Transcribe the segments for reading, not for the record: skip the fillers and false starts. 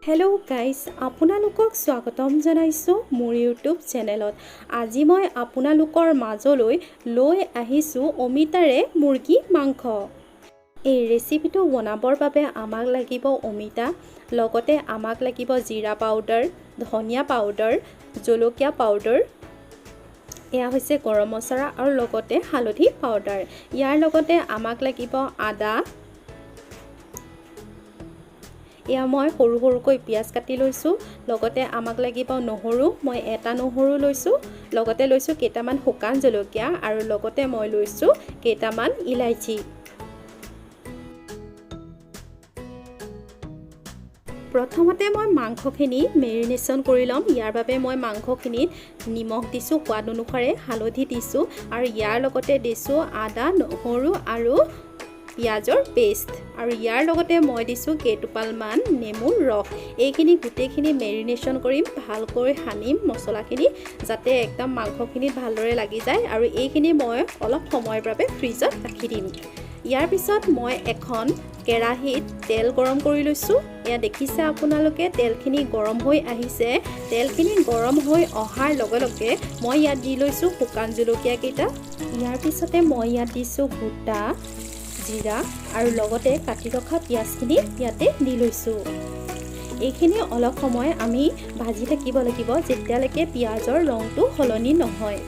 Hello' guys, আপোনালোকক স্বাগতম জনাইছোঁ মোৰ ইউটিউব চেনেলত। আজি মই আপোনালোকৰ মাজলৈ লৈ আহিছোঁ অমিতাৰে মুৰ্গী মাংস। এই ৰেচিপিটো বনাবৰ বাবে আমাক লাগিব অমিতা, লগতে আমাক লাগিব জিৰা পাউডাৰ, ধনিয়া পাউডাৰ, জলকীয়া পাউডাৰ, এয়া হৈছে গৰম মছলা আৰু লগতে হালধি পাউডাৰ। ইয়াৰ লগতে আমাক লাগিব আদা, এয়া মই সৰু সৰুকৈ পিঁয়াজ কাটি লৈছোঁ। লগতে আমাক লাগিব নহৰু, মই এটা নহৰু লৈছোঁ। লগতে লৈছোঁ কেইটামান শুকান জলকীয়া আৰু লগতে মই লৈছোঁ কেইটামান ইলাইচি। প্ৰথমতে মই মাংসখিনি মেৰিনেশ্যন কৰি ল'ম। ইয়াৰ বাবে মই মাংসখিনিত নিমখ দিছোঁ, সোৱাদ অনুসাৰে হালধি দিছোঁ আৰু ইয়াৰ লগতে দিছোঁ আদা, নহৰু আৰু পিঁয়াজৰ পেষ্ট আৰু ইয়াৰ লগতে মই দিছোঁ কেইটোপালমান নেমুৰ ৰস। এইখিনি গোটেইখিনি মেৰিনেশ্যন কৰিম, ভালকৈ সানিম মছলাখিনি যাতে একদম মাংসখিনিত ভালদৰে লাগি যায় আৰু এইখিনি মই অলপ সময়ৰ বাবে ফ্ৰিজত ৰাখি দিম। ইয়াৰ পিছত মই এখন কেৰাহীত তেল গৰম কৰি লৈছোঁ। এয়া দেখিছে আপোনালোকে তেলখিনি গৰম হৈ আহিছে। তেলখিনি গৰম হৈ অহাৰ লগে লগে মই ইয়াত দি লৈছোঁ শুকান জলকীয়া কেইটা। ইয়াৰ পিছতে মই ইয়াত দিছোঁ গোটা জিৰা আৰু লগতে কাটি ৰখা পিঁয়াজখিনি ইয়াতে দি লৈছোঁ। এইখিনি অলপ সময় আমি ভাজি থাকিব লাগিব যেতিয়ালৈকে পিঁয়াজৰ ৰংটো সলনি নহয়।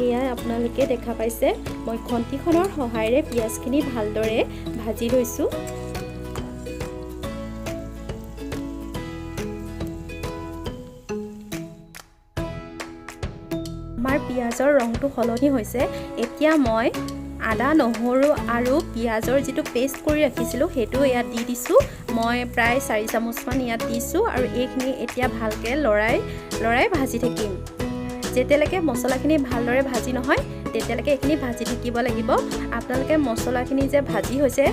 এয়াই আপোনালোকে দেখা পাইছে, মই খন্তিখনৰ সহায়েৰে পিঁয়াজখিনি ভালদৰে ভাজি লৈছোঁ। আমাৰ পিঁয়াজৰ ৰংটো সলনি হৈছে। এতিয়া মই আদা, নহৰু আৰু পিঁয়াজৰ যিটো পেষ্ট কৰি ৰাখিছিলোঁ সেইটো ইয়াত দি দিছোঁ। মই প্ৰায় 4 চামুচমান ইয়াত দিছোঁ আৰু এইখিনি এতিয়া ভালকৈ লৰাই ভাজি থাকিম। যেতিয়ালৈকে মছলাখিনি ভালদৰে ভাজি নহয় তেতিয়ালৈকে এইখিনি ভাজি থাকিব লাগিব। আপোনালোকে মছলাখিনি যে ভাজি হৈছে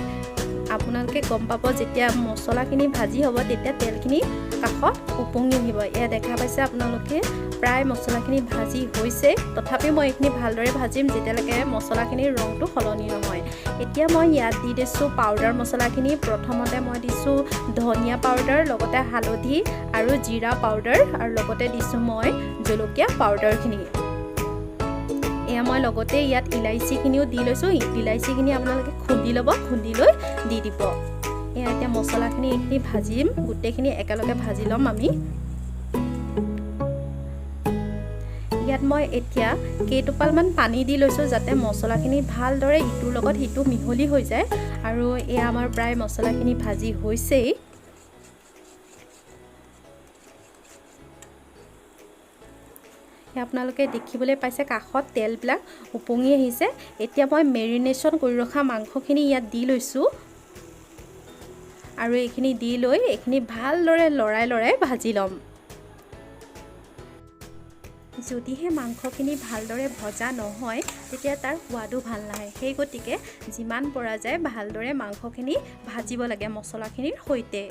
আপোনালোকে গম পাব, যেতিয়া মছলাখিনি ভাজি হ'ব তেতিয়া তেলখিনি কাষত উপঙি আহিব। এয়া দেখা পাইছে আপোনালোকে প্ৰায় মছলাখিনি ভাজি হৈছে, তথাপিও মই এইখিনি ভালদৰে ভাজিম যেতিয়ালৈকে মছলাখিনিৰ ৰংটো সলনি নহয়। এতিয়া মই ইয়াত দি দিছোঁ পাউডাৰ মছলাখিনি। প্ৰথমতে মই দিছোঁ ধনিয়া পাউডাৰ, লগতে হালধি আৰু জিৰা পাউডাৰ আৰু লগতে দিছোঁ মই জলকীয়া পাউডাৰখিনি। এয়া মই লগতে ইয়াত ইলাইচিখিনিও দি লৈছোঁ। ইলাইচিখিনি আপোনালোকে খুন্দি ল'ব, খুন্দি লৈ দি দিব। এয়া এতিয়া মছলাখিনি এইখিনি ভাজিম, গোটেইখিনি একেলগে ভাজি ল'ম আমি। ইয়াত মই এতিয়া কেইটোপালমান পানী দি লৈছোঁ যাতে মছলাখিনি ভালদৰে ইটোৰ লগত সিটো মিহলি হৈ যায় আৰু এয়া আমাৰ প্ৰায় মছলাখিনি ভাজি হৈছেই। আপোনালোকে দেখিবলৈ পাইছে কাষত তেলবিলাক উপঙি আহিছে। এতিয়া মই মেৰিনেশ্যন কৰি ৰখা মাংসখিনি ইয়াত দি লৈছোঁ আৰু এইখিনি দি লৈ এইখিনি ভালদৰে লৰাই ভাজি ল'ম। যদিহে মাংসখিনি ভালদৰে ভজা নহয় তেতিয়া তাৰ সোৱাদো ভাল নাহে। সেই গতিকে যিমান পৰা যায় ভালদৰে মাংসখিনি ভাজিব লাগে মছলাখিনিৰ সৈতে।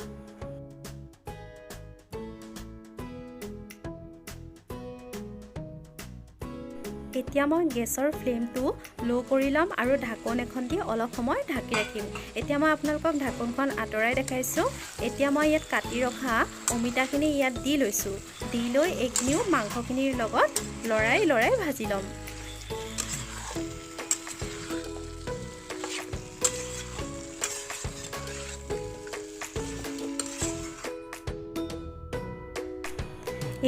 এতিয়া মই গেছৰ ফ্লেমটো ল' কৰি ল'ম আৰু ঢাকন এখন দি অলপ সময় ঢাকি ৰাখিম। এতিয়া মই আপোনালোকক ঢাকনখন আঁতৰাই দেখাইছোঁ। এতিয়া মই ইয়াত কাটি ৰখা অমিতাখিনি ইয়াত দি লৈছোঁ। দি লৈ এইখিনিও মাংসখিনিৰ লগত লৰাই ভাজি ল'ম।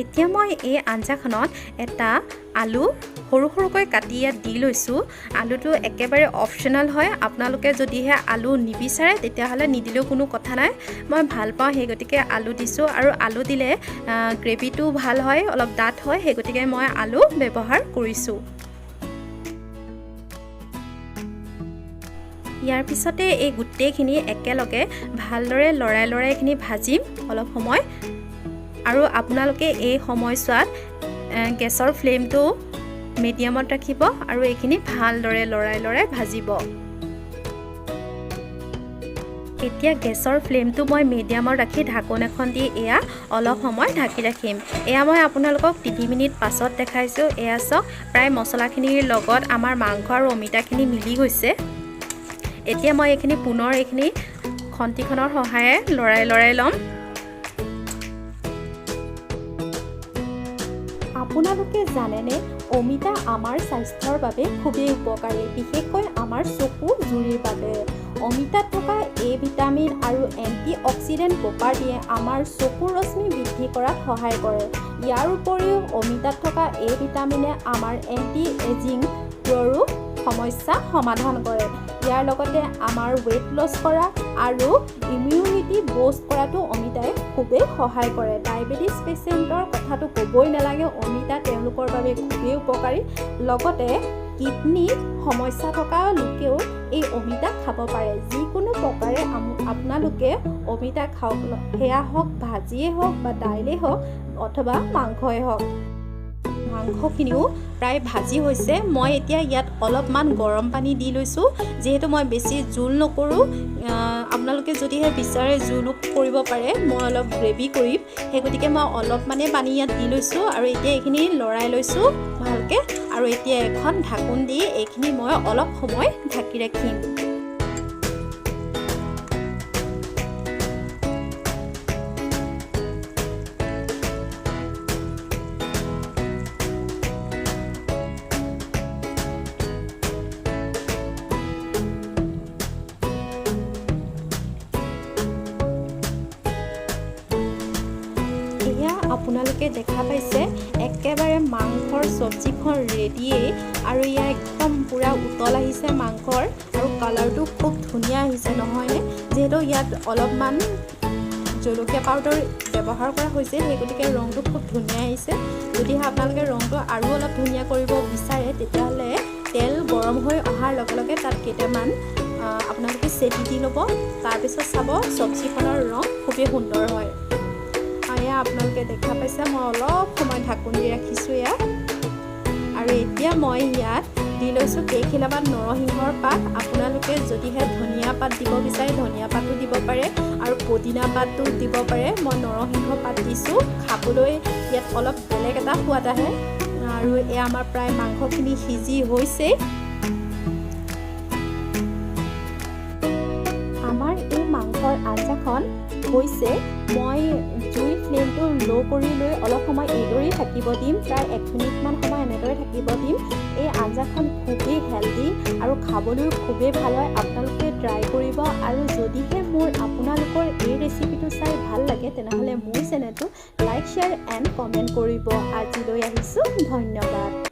এতিয়া মই এই আঞ্জাখনত এটা আলু সৰু সৰুকৈ কাটি ইয়াত দি লৈছোঁ। আলুটো একেবাৰে অপশ্যনেল হয়, আপোনালোকে যদিহে আলু নিবিচাৰে তেতিয়াহ'লে নিদিলেও কোনো কথা নাই। মই ভাল পাওঁ সেই গতিকে আলু দিছোঁ আৰু আলু দিলে গ্ৰেভিটো ভাল হয়, অলপ ডাঠ হয়, সেই গতিকে মই আলু ব্যৱহাৰ কৰিছোঁ। ইয়াৰ পিছতে এই গোটেইখিনি একেলগে ভালদৰে লৰাই এইখিনি ভাজিম অলপ সময় আৰু আপোনালোকে এই সময়ছোৱাত গেছৰ ফ্লেমটো মিডিয়ামত ৰাখিব আৰু এইখিনি ভালদৰে লৰাই ভাজিব। এতিয়া গেছৰ ফ্লেমটো মই মিডিয়ামত ৰাখি ঢাকন এখন দি এয়া অলপ সময় ঢাকি ৰাখিম। এয়া মই আপোনালোকক 3 মিনিট পাছত দেখাইছোঁ। এয়া চাওক প্ৰায় মছলাখিনিৰ লগত আমাৰ মাংস আৰু অমিতাখিনি মিলি গৈছে। এতিয়া মই এইখিনি পুনৰ খন্তিখনৰ সহায়ে লৰাই ল'ম। আপোনালোকে জানেনে অমিতা আমাৰ স্বাস্থ্যৰ বাবে খুবেই উপকাৰী, বিশেষকৈ আমাৰ চকু জুৰিৰ বাবে। অমিতাত থকা এ ভিটামিন আৰু এণ্টি অক্সিডেণ্ট প্ৰপাৰ্টিয়ে আমাৰ চকুৰ ৰশ্মি বৃদ্ধি কৰাত সহায় কৰে। ইয়াৰ উপৰিও অমিতাত থকা এ ভিটামিনে আমাৰ এণ্টি এজিংৰো সমস্যা সমাধান কৰে। ইয়াৰ লগতে আমাৰ ৱেইট লছ কৰা আৰু ইমিউনিটি বুষ্ট কৰাটো অমিতাই খুবেই সহায় কৰে। ডায়েবেটিছ পেচেণ্টৰ কথাটো ক'বই নালাগে, অমিতা তেওঁলোকৰ বাবে খুবেই উপকাৰী। লগতে কিডনী সমস্যা থকা লোকেও এই অমিতা খাব পাৰে। যিকোনো প্ৰকাৰে আপোনালোকে অমিতা খাওক, সেয়া হওক ভাজিয়েই হওক বা দাইলেই হওক অথবা মাংসই হওক। মাংসখিনিও প্ৰায় ভাজি হৈছে। মই এতিয়া ইয়াত অলপমান গৰম পানী দি লৈছোঁ, যিহেতু মই বেছি জোল নকৰোঁ। আপোনালোকে যদিহে বিচাৰে জোলো কৰিব পাৰে, মই অলপ গ্ৰেভি কৰিম, সেই গতিকে মই অলপমানেই পানী ইয়াত দি লৈছোঁ আৰু এতিয়া এইখিনি লৰাই লৈছোঁ ভালকৈ। আৰু এতিয়া এখন ঢাকোন দি এইখিনি মই অলপ সময় ঢাকি ৰাখিম। আপোনালোকে দেখা পাইছে একেবাৰে মাংসৰ চব্জিখন ৰেডিয়েই, আৰু ইয়াৰ একদম পূৰা উতল আহিছে মাংসৰ, আৰু কালাৰটো খুব ধুনীয়া আহিছে নহয়নে? যিহেতু ইয়াত অলপমান জলকীয়া পাউডাৰ ব্যৱহাৰ কৰা হৈছে, সেই গতিকে ৰংটো খুব ধুনীয়া আহিছে। যদিহে আপোনালোকে ৰংটো আৰু অলপ ধুনীয়া কৰিব বিচাৰে, তেতিয়াহ'লে তেল গৰম হৈ অহাৰ লগে লগে তাত কেইটামান আপোনালোকে চেপি দি ল'ব। তাৰপিছত চাব চব্জিখনৰ ৰং খুবেই সুন্দৰ হয়। এয়া আপোনালোকে দেখা পাইছে, মই অলপ সময় ঢাকোন দি ৰাখিছোঁ ইয়াত। আৰু এতিয়া মই ইয়াত দি লৈছোঁ কেইখিলামান নৰসিংহৰ পাত। আপোনালোকে যদিহে ধনিয়া পাত দিব বিচাৰে ধনিয়া পাতো দিব পাৰে আৰু পদিনা পাতো দিব পাৰে। মই নৰসিংহ পাত দিছোঁ, খাবলৈ ইয়াত অলপ বেলেগ এটা সোৱাদ আহে। আৰু এয়া আমাৰ প্ৰায় মাংসখিনি সিজি হৈছেই। আমাৰ এই মাংসৰ আঞ্জাখন হৈছে, মই জুই ফ্লেমটো ল' কৰি লৈ অলপ সময় এইদৰেই থাকিব দিম, প্ৰায় 1 মিনিটমান সময় এনেদৰে থাকিব দিম। এই আঞ্জাখন খুবেই হেল্ডি আৰু খাবলৈও খুবেই ভাল হয়। আপোনালোকে ট্ৰাই কৰিব। আৰু যদিহে আপোনালোকৰ এই ৰেচিপিটো চাই ভাল লাগে, তেনেহ'লে মোৰ চেনেলটো লাইক, শ্বেয়াৰ এণ্ড কমেণ্ট কৰিব। আজিলৈ আহিছোঁ, ধন্যবাদ।